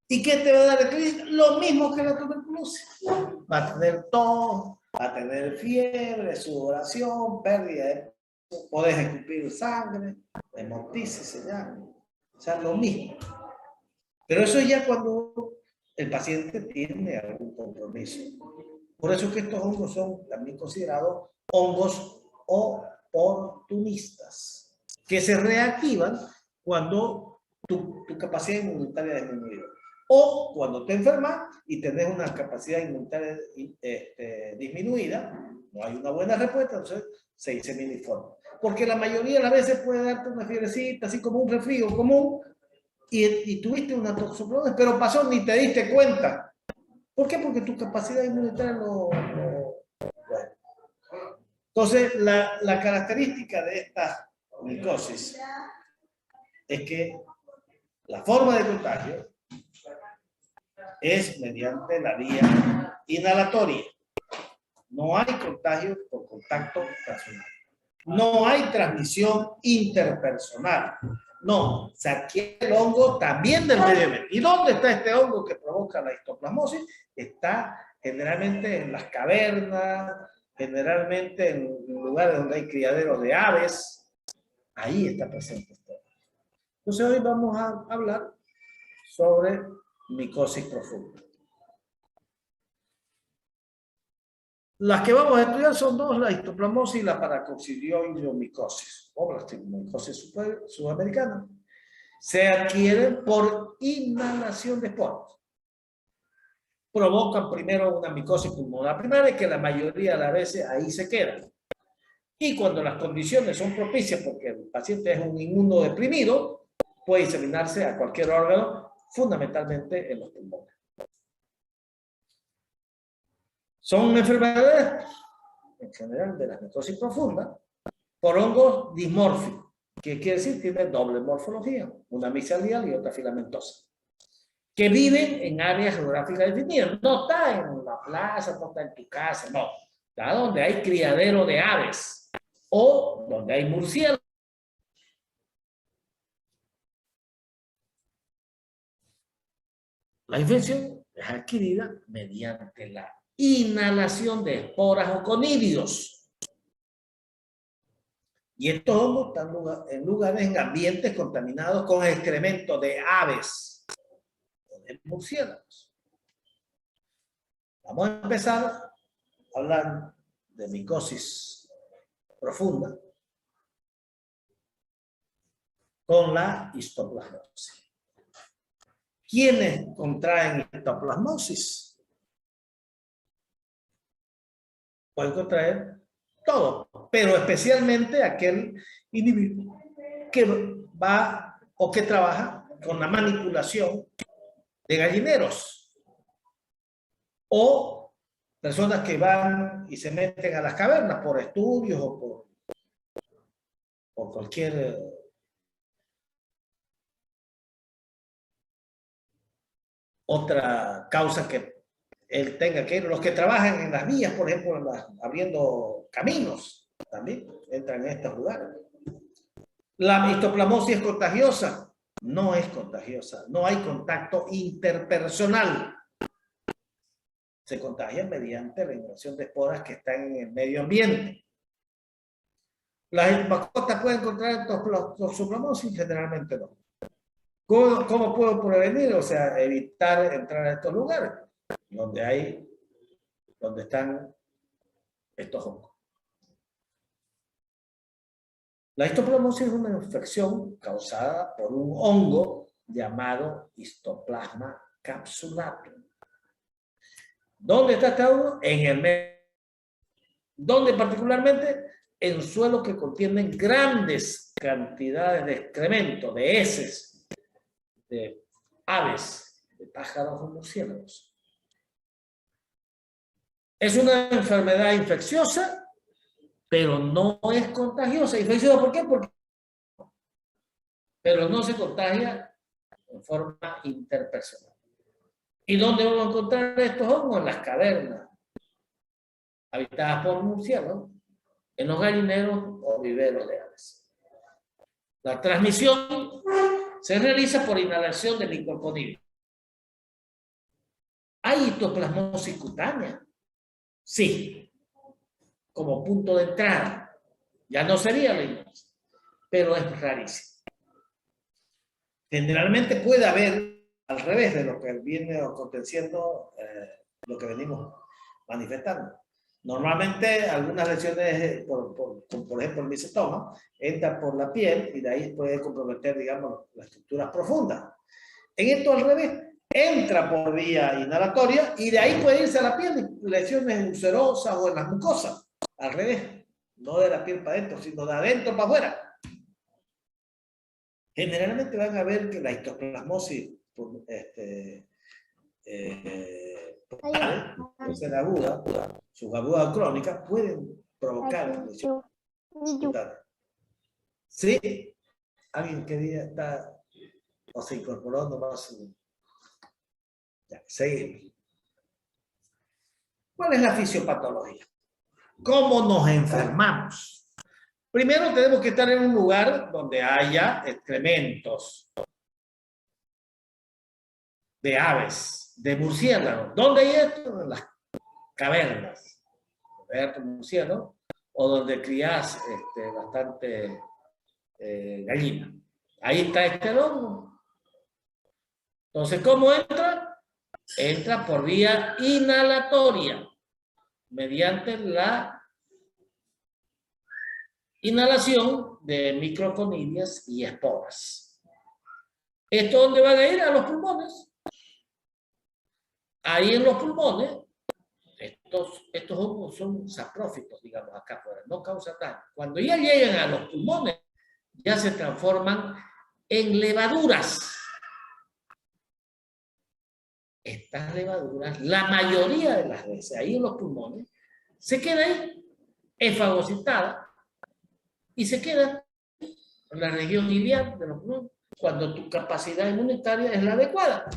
¿Y qué te va a dar el clínico? Lo mismo que la tuberculosis. Va a tener tos, va a tener fiebre, sudoración, pérdida de podés escupir sangre, hemoptisis se llama, o sea, lo mismo. Pero eso ya cuando el paciente tiene algún compromiso. Por eso es que estos hongos son también considerados hongos oportunistas, que se reactivan cuando tu capacidad inmunitaria es disminuida. O cuando te enfermas y tenés una capacidad inmunitaria disminuida, no hay una buena respuesta, entonces se diseminiforma. Porque la mayoría de las veces puede darte una fiebrecita, así como un resfrío común, y tuviste una toxoplasmosis, pero pasó, ni te diste cuenta. ¿Por qué? Porque tu capacidad inmunitaria bueno. Entonces, la característica de esta micosis es que la forma de contagio es mediante la vía inhalatoria. No hay contagio por contacto personal. No hay transmisión interpersonal. No, se adquiere el hongo también del medio ambiente. ¿Y dónde está este hongo que provoca la histoplasmosis? Está generalmente en las cavernas, generalmente en lugares donde hay criaderos de aves. Ahí está presente este hongo. Entonces hoy vamos a hablar sobre micosis profunda. Las que vamos a estudiar son dos, la histoplasmosis y la paracoccidioidomicosis, o micosis sudamericana. Se adquieren por inhalación de esporas. Provocan primero una micosis pulmonar primaria, que la mayoría de las veces ahí se quedan. Y cuando las condiciones son propicias, porque el paciente es un inmunodeprimido, puede diseminarse a cualquier órgano, fundamentalmente en los pulmones. Son enfermedades, en general, de la micosis profunda, por hongos dismórficos, que quiere decir tiene doble morfología, una micelial y otra filamentosa, que viven en áreas geográficas definidas. No está en la plaza, no está en tu casa, no. Está donde hay criadero de aves o donde hay murciélagos. La infección es adquirida mediante la inhalación de esporas o conídeos. Y estos hongos están en lugares, en ambientes contaminados con excremento de aves o de murciélagos. Vamos a empezar a hablar de micosis profunda con la histoplasmosis. ¿Quiénes contraen histoplasmosis? Pueden contraer todo, pero especialmente aquel individuo que va o que trabaja con la manipulación de gallineros o personas que van y se meten a las cavernas por estudios o por cualquier otra causa que él tenga que ir. Los que trabajan en las vías, por ejemplo, abriendo caminos, también entran en estos lugares. ¿La histoplasmosis es contagiosa? No es contagiosa. No hay contacto interpersonal. Se contagia mediante la inhalación de esporas que están en el medio ambiente. ¿Las mascotas pueden contraer histoplasmosis? Generalmente no. ¿Cómo puedo prevenir? O sea, evitar entrar a estos lugares donde están estos hongos. La histoplasmosis es una infección causada por un hongo llamado Histoplasma capsulatum. ¿Dónde está este hongo? En el medio. ¿Dónde particularmente? En suelos que contienen grandes cantidades de excremento, de heces, de aves, de pájaros o murciélagos. Es una enfermedad infecciosa, pero no es contagiosa. ¿Infecciosa por qué? Pero no se contagia en forma interpersonal. ¿Y dónde vamos a encontrar estos hongos? En las cavernas, habitadas por murciélagos, en los gallineros o viveros de aves. La transmisión se realiza por inhalación de microconidios. ¿Hay histoplasmosis cutánea? Sí, como punto de entrada. Ya no sería la ignorancia, pero es rarísimo. Generalmente puede haber, al revés de lo que viene aconteciendo, lo que venimos manifestando. Normalmente algunas lesiones, por ejemplo el micetoma, entra por la piel y de ahí puede comprometer, digamos, las estructuras profundas. En esto al revés, entra por vía inhalatoria y de ahí puede irse a la piel, lesiones ulcerosas o en las mucosas. Al revés, no de la piel para adentro, sino de adentro para afuera. Generalmente van a ver que la histoplasmosis puede ser aguda, subaguda o crónica, pueden provocar lesiones cutáneas. ¿Sí? ¿Alguien quería estar o se incorporó nomás? Ya, seguimos. ¿Cuál es la fisiopatología? ¿Cómo nos enfermamos? Primero tenemos que estar en un lugar donde haya excrementos de aves, de murciélagos. ¿Dónde hay esto? En las cavernas. Donde hay murciélagos o donde crías bastante gallina. Ahí está este hongo. Entonces, ¿cómo entra? Entra por vía inhalatoria, mediante la inhalación de microconidias y esporas. ¿Esto dónde van a ir? A los pulmones. Ahí en los pulmones, estos hongos son saprófitos, digamos, acá afuera, no causan daño. Cuando ya llegan a los pulmones, ya se transforman en levaduras. Estas levaduras, la mayoría de las veces, ahí en los pulmones, se queda ahí, es fagocitada, y se queda en la región iliar de los pulmones, cuando tu capacidad inmunitaria es la adecuada.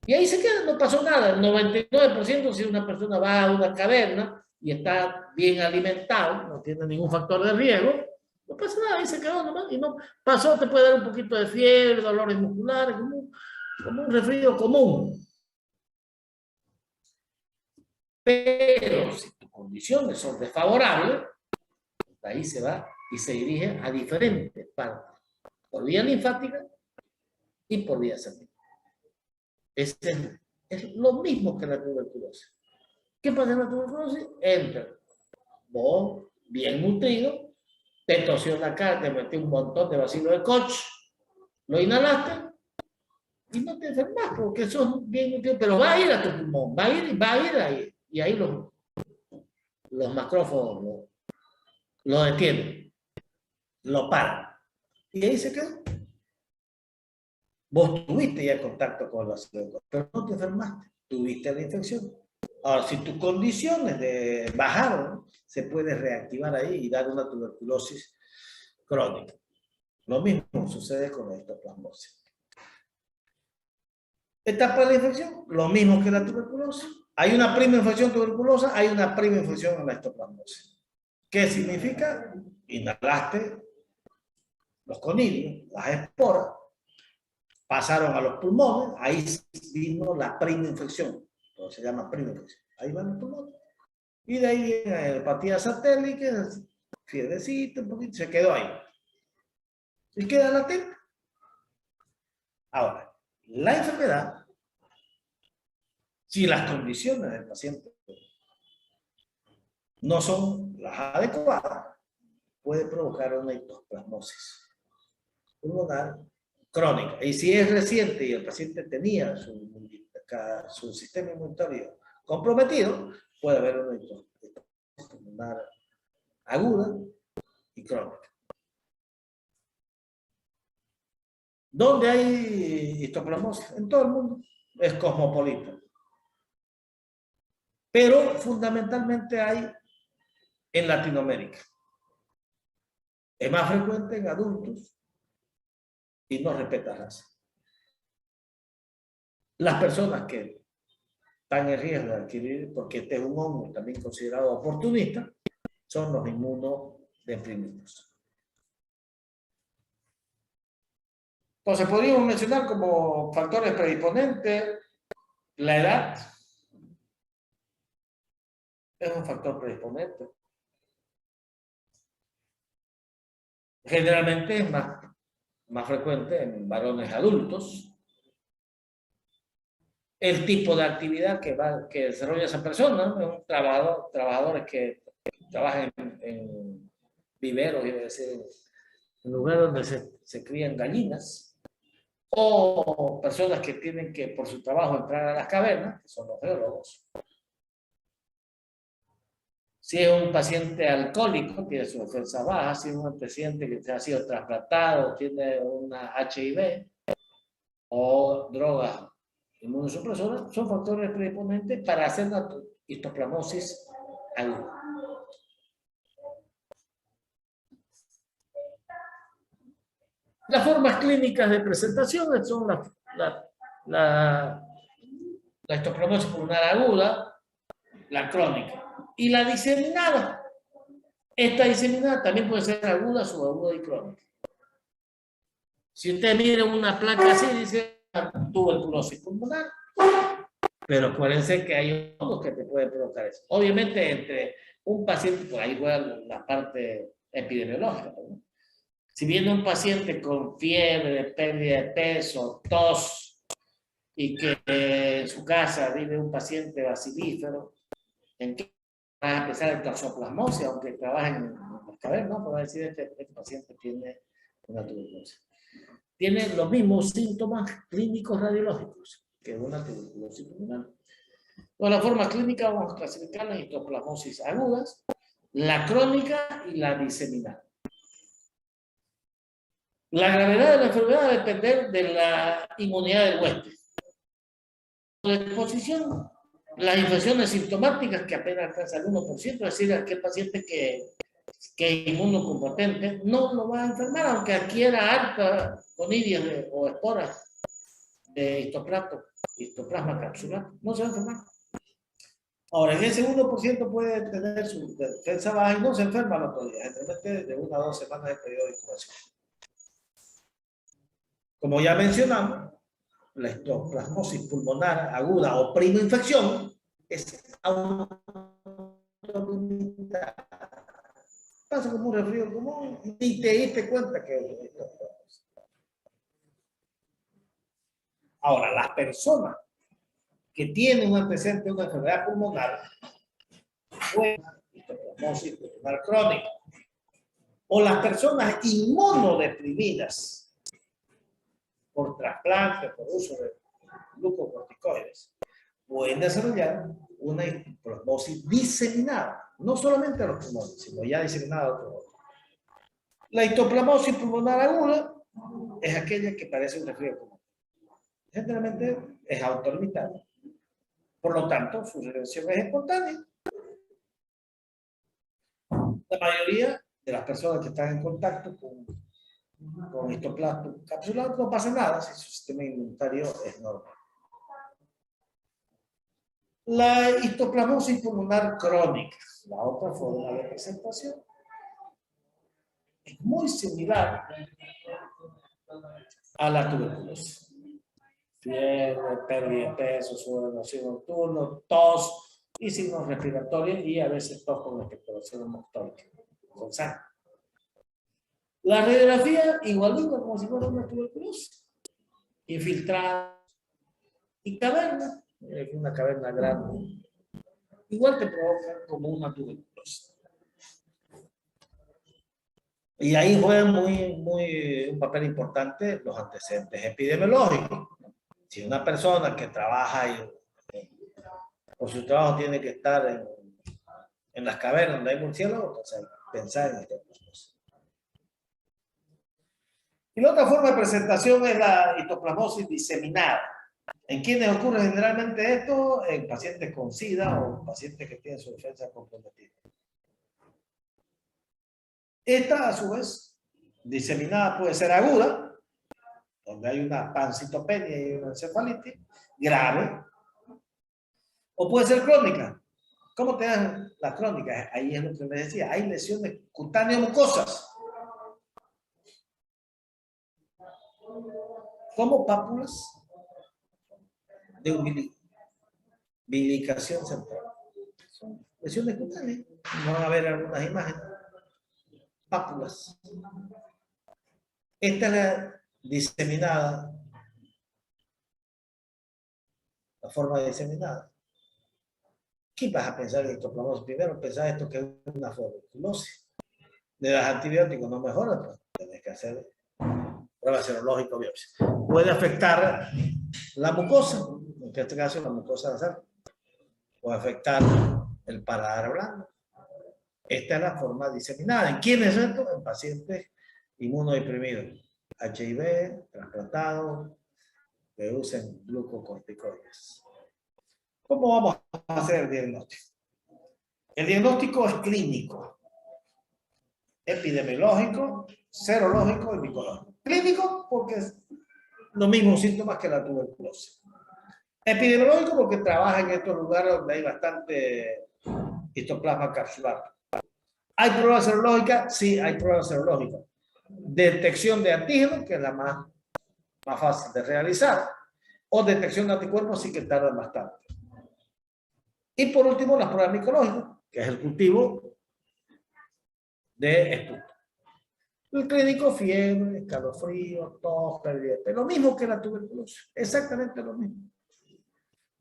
Y ahí se queda, no pasó nada. El 99% si una persona va a una caverna y está bien alimentado, no tiene ningún factor de riesgo, no pasa nada, ahí se quedó nomás. Y no pasó, te puede dar un poquito de fiebre, dolores musculares, como un resfrío común. Pero si tus condiciones son desfavorables, ahí se va y se dirige a diferentes partes, por vía linfática y por vía sanguínea. Es lo mismo que la tuberculosis. ¿Qué pasa en la tuberculosis? Entra vos, bien nutrido, te tosió la cara, te metí un montón de bacilo de Koch, lo inhalaste y no te enfermas porque sos bien nutrido, pero va a ir a tu pulmón, va a ir ahí, y ahí los macrófagos lo detienen, lo paran. Y ahí se quedó. Vos tuviste ya contacto con la célula, pero no te enfermaste, tuviste la infección. Ahora, si tus condiciones bajaron, se puede reactivar ahí y dar una tuberculosis crónica. Lo mismo sucede con la histoplasmosis. Etapa de la infección, lo mismo que la tuberculosis. Hay una prima infección tuberculosa, hay una prima infección en la histoplasmosis. ¿Qué significa? Inhalaste los conidios, las esporas, pasaron a los pulmones, ahí vino la prima infección, se llama prima infección, ahí van los pulmones. Y de ahí viene hepatía satélica, fiebrecita, un poquito, se quedó ahí. Y queda latente. Ahora, la enfermedad, si las condiciones del paciente no son las adecuadas, puede provocar una histoplasmosis pulmonar crónica. Y si es reciente y el paciente tenía su sistema inmunitario comprometido, puede haber una histoplasmosis pulmonar aguda y crónica. ¿Dónde hay histoplasmosis? En todo el mundo. Es cosmopolita. Pero fundamentalmente hay en Latinoamérica. Es más frecuente en adultos y no respeta raza. Las personas que están en riesgo de adquirir, porque este es un hongo también considerado oportunista, son los inmunodeprimidos. Entonces podríamos mencionar como factores predisponentes la edad. Es un factor predisponente. Generalmente es más frecuente en varones adultos. El tipo de actividad que desarrolla esa persona, ¿no? Es un trabajadores que trabajan en viveros, es decir, en lugares donde se crían gallinas, o personas que tienen que, por su trabajo, entrar a las cavernas, que son los geólogos. Si es un paciente alcohólico, tiene su defensa baja. Si es un paciente que ha sido trasplantado, tiene una HIV o drogas inmunosupresoras, son factores predisponentes para hacer una histoplasmosis aguda. Las formas clínicas de presentación son la histoplasmosis pulmonar aguda, la crónica y la diseminada. Esta diseminada también puede ser aguda, subaguda y crónica. Si usted mira una placa así, dice tuberculosis pulmonar, pero acuérdense que hay hongos que te pueden provocar eso. Obviamente, entre un paciente, por ahí juega la parte epidemiológica, ¿no? Si viene un paciente con fiebre, pérdida de peso, tos, y que en su casa vive un paciente bacilífero, ¿en qué va a empezar el toxoplasmosis, aunque trabaje en las cavernas? ¿No? Para decir, este paciente tiene una tuberculosis. Tiene los mismos síntomas clínicos radiológicos que una tuberculosis pulmonar. De la forma clínica vamos a clasificar las histoplasmosis agudas, la crónica y la diseminada. La gravedad de la enfermedad va a depender de la inmunidad del huésped. La exposición, las infecciones sintomáticas que apenas alcanza el 1%, es decir, aquel paciente que es inmunocompetente no lo va a enfermar, aunque adquiera harta conidias o esporas de histoplasma capsular, no se va a enfermar. Ahora, en ese 1% puede tener su defensa baja y no se enferma al otro día, generalmente de 1 a 2 semanas de periodo de incubación. Como ya mencionamos, la histoplasmosis pulmonar aguda o primoinfección es autolimitada. Pasa como un resfrío común y te diste cuenta que es histoplasmosis. Ahora, las personas que tienen un antecedente de una enfermedad pulmonar, histoplasmosis pulmonar crónica, o las personas inmunodeprimidas por trasplante, por uso de glucocorticoides, pueden desarrollar una histoplasmosis diseminada, no solamente a los pulmones, sino ya diseminada a otros órganos. La histoplasmosis pulmonar aguda es aquella que parece un resfrío común. Generalmente es autolimitada. Por lo tanto, su reacción es espontánea. La mayoría de las personas que están en contacto con histoplasma capsular no pasa nada si su sistema inmunitario es normal. La histoplasmosis pulmonar crónica, la otra forma de presentación, es muy similar a la tuberculosis. Fiebre, pérdida de peso, sudoración nocturno, tos y signos respiratorios y a veces tos con expectoración hemostática, con sangre. La radiografía igualita como si fuera una tuberculosis, infiltrada y caverna, una caverna grande, igual te provoca como una tuberculosis. Y ahí juegan un papel importante los antecedentes epidemiológicos. Si una persona que trabaja por su trabajo tiene que estar en las cavernas donde hay murciélagos, entonces hay que pensar en estas cosas. Y la otra forma de presentación es la histoplasmosis diseminada. ¿En quiénes ocurre generalmente esto? En pacientes con SIDA o pacientes que tienen su defensa comprometida. Esta, a su vez, diseminada puede ser aguda, donde hay una pancitopenia y una encefalitis grave, o puede ser crónica. ¿Cómo te dan la crónica? Ahí es lo que les decía, hay lesiones cutáneo-mucosas, como pápulas de umbilicación central. Son lesiones cutáneas. Van a ver algunas imágenes. Pápulas. Esta es la diseminada, la forma diseminada. ¿Qué vas a pensar de histoplasmosis? Primero pensar esto que es una tuberculosis. Le das antibióticos, no mejora, pues tienes que hacer pruebas serológicas, biopsia. Puede afectar la mucosa, en este caso la mucosa nasal. Puede afectar el paladar blando. Esta es la forma diseminada. ¿En quiénes es esto? En pacientes inmunodeprimidos, HIV, trasplantados, que usen glucocorticoides. ¿Cómo vamos a hacer el diagnóstico? El diagnóstico es clínico, epidemiológico, serológico y micológico. Clínico porque es los mismos síntomas que la tuberculosis. Epidemiológico porque trabaja en estos lugares donde hay bastante histoplasma capsular. ¿Hay pruebas serológicas? Sí, hay pruebas serológicas. Detección de antígenos, que es la más fácil de realizar, o detección de anticuerpos, sí que tarda bastante. Y por último, las pruebas micológicas, que es el cultivo de esputo. El clínico, fiebre, escalofrío, tos, pérdida de pelo, lo mismo que la tuberculosis, exactamente lo mismo.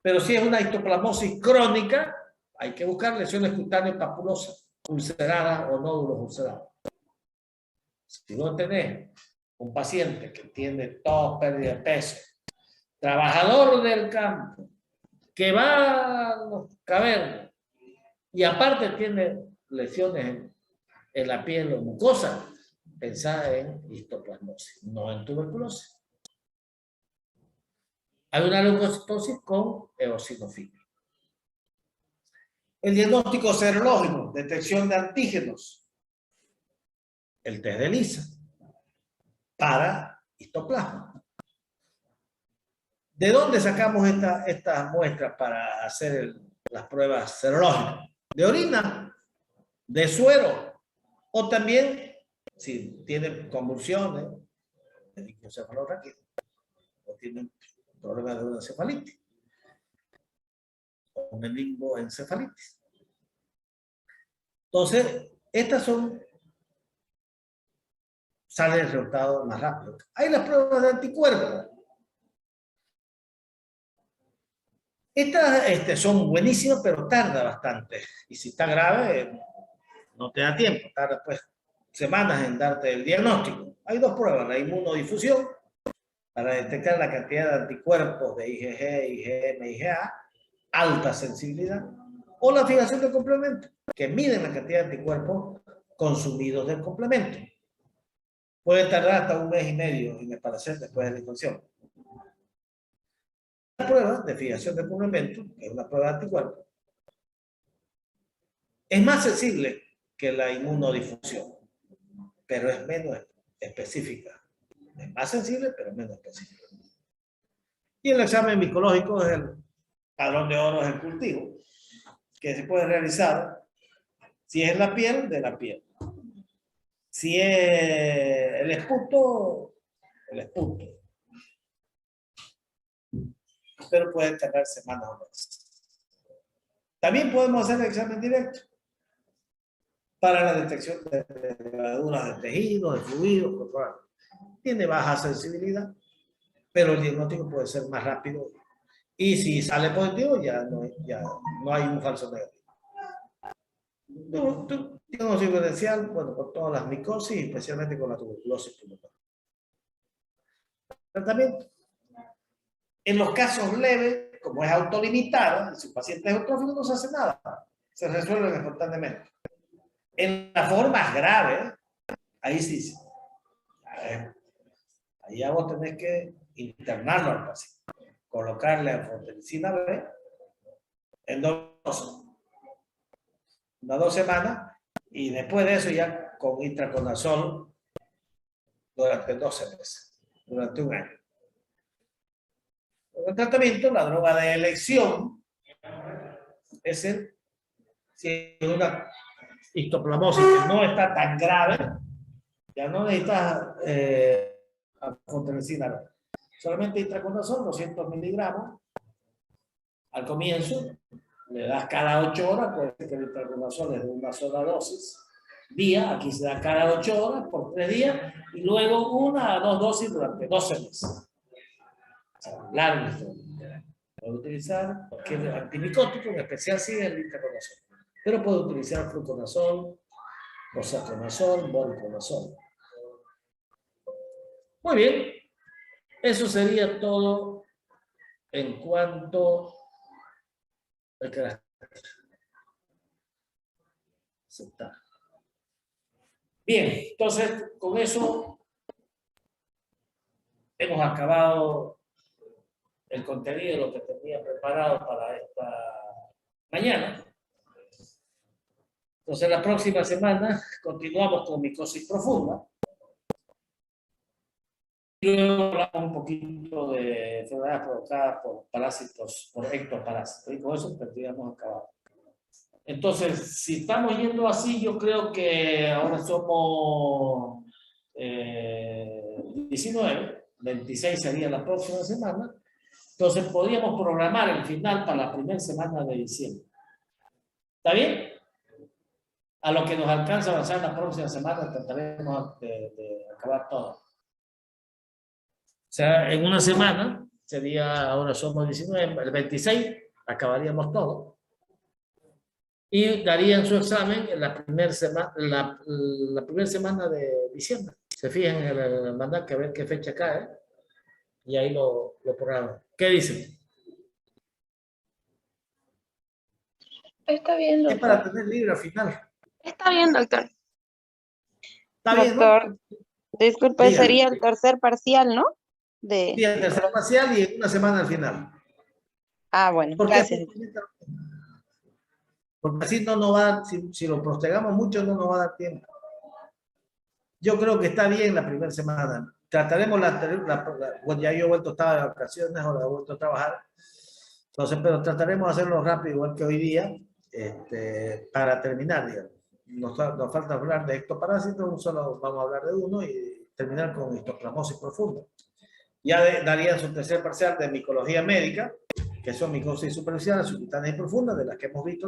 Pero si es una histoplasmosis crónica, hay que buscar lesiones cutáneas papulosas, ulceradas o nódulos ulcerados. Si no tenés un paciente que tiene tos, pérdida de peso, trabajador del campo, que va a los cavernas y aparte tiene lesiones en la piel o mucosa, pensá en histoplasmosis, no en tuberculosis. Hay una leucocitosis con eosinofilia. El diagnóstico serológico, detección de antígenos, el test de ELISA para histoplasma. ¿De dónde sacamos estas muestras para hacer las pruebas serológicas? ¿De orina? ¿De suero? O también, si tienen convulsiones, meningoencefalorraquídeo, o tienen problemas de una encefalitis, o meningoencefalitis. Entonces, estas sale el resultado más rápido. Hay las pruebas de anticuerpos. Estas son buenísimas, pero tarda bastante. Y si está grave, no te da tiempo. Tarda pues semanas en darte el diagnóstico. Hay dos pruebas, la inmunodifusión, para detectar la cantidad de anticuerpos de IgG, IgM, IgA, alta sensibilidad, o la fijación de complemento, que miden la cantidad de anticuerpos consumidos del complemento. Puede tardar hasta 1 mes y medio en aparecer después de la infección. La prueba de fijación de complemento, que es una prueba de anticuerpos, es más sensible que la inmunodifusión, pero es menos específica. Es más sensible, pero menos específica. Y el examen micológico es el padrón de oro del cultivo, que se puede realizar si es la piel, de la piel. Si es el esputo, el esputo. Pero puede tardar semanas o meses. También podemos hacer el examen directo para la detección de levaduras de tejidos, de fluidos, corporales. Tiene baja sensibilidad, pero el diagnóstico puede ser más rápido. Y si sale positivo, ya no hay un falso negativo. Diagnóstico diferencial, bueno, con todas las micosis, especialmente con la tuberculosis pulmonar. Tratamiento. En los casos leves, como es autolimitado, si el paciente es eutrófico, no se hace nada. Se resuelven espontáneamente. En las formas graves, ahí sí. Ahí ya vos tenés que internarlo al paciente. Colocarle anfotericina B en 2 semanas y después de eso ya con itraconazol durante 12 meses, durante 1 año. En el tratamiento, la droga de elección es si es una histoplasmosis que no está tan grave, ya no necesitas anfotericina B. Solamente itraconazol, 200 miligramos al comienzo, le das cada 8 horas, puede ser que el itraconazol es de una sola dosis, día, aquí se da cada 8 horas por 3 días, y luego 1 a 2 dosis durante 12 meses. O sea, largo esto. Puede utilizar cualquier antimicótico, en especial si es el itraconazol. Pero puede utilizar fluconazol, osaconazol, voriconazol. Muy bien. Eso sería todo en cuanto al carácter. Aceptar. Bien, entonces con eso hemos acabado el contenido, lo que tenía preparado para esta mañana. Entonces la próxima semana continuamos con micosis profunda. Y luego hablamos un poquito de enfermedades provocadas por parásitos, por ectoparásitos. Y con eso tendríamos acabado. Entonces, si estamos yendo así, yo creo que ahora somos 19, 26 sería la próxima semana. Entonces, podríamos programar el final para la primera semana de diciembre. ¿Está bien? A lo que nos alcanza a avanzar la próxima semana, trataremos de acabar todo. O sea, en una semana, sería, ahora somos 19, el 26, acabaríamos todo. Y darían su examen en la primera semana de diciembre. Se fijan en el almanaque a ver qué fecha cae. Y ahí lo programan. ¿Qué dicen? Está bien, Es para doctor. tener libre al final. Está bien, doctor. Está bien, ¿no? Doctor, disculpe, Dígame. sería el tercer parcial, ¿no? Sí, el tercer parcial y en una semana al final. Ah, bueno, ¿Por qué? gracias. Porque así no nos va a dar, si lo postergamos mucho, no nos va a dar tiempo. Yo creo que está bien la primera semana. Trataremos bueno, ya yo he vuelto a estar de vacaciones, ahora he vuelto a trabajar. Entonces, pero trataremos de hacerlo rápido, igual que hoy día, para terminar, digamos. Nos falta hablar de ectoparásitos, solo vamos a hablar de uno y terminar con histoplasmosis profunda. Ya darían su tercer parcial de micología médica, que son micosis superficiales, subcutánea y profunda, de las que hemos visto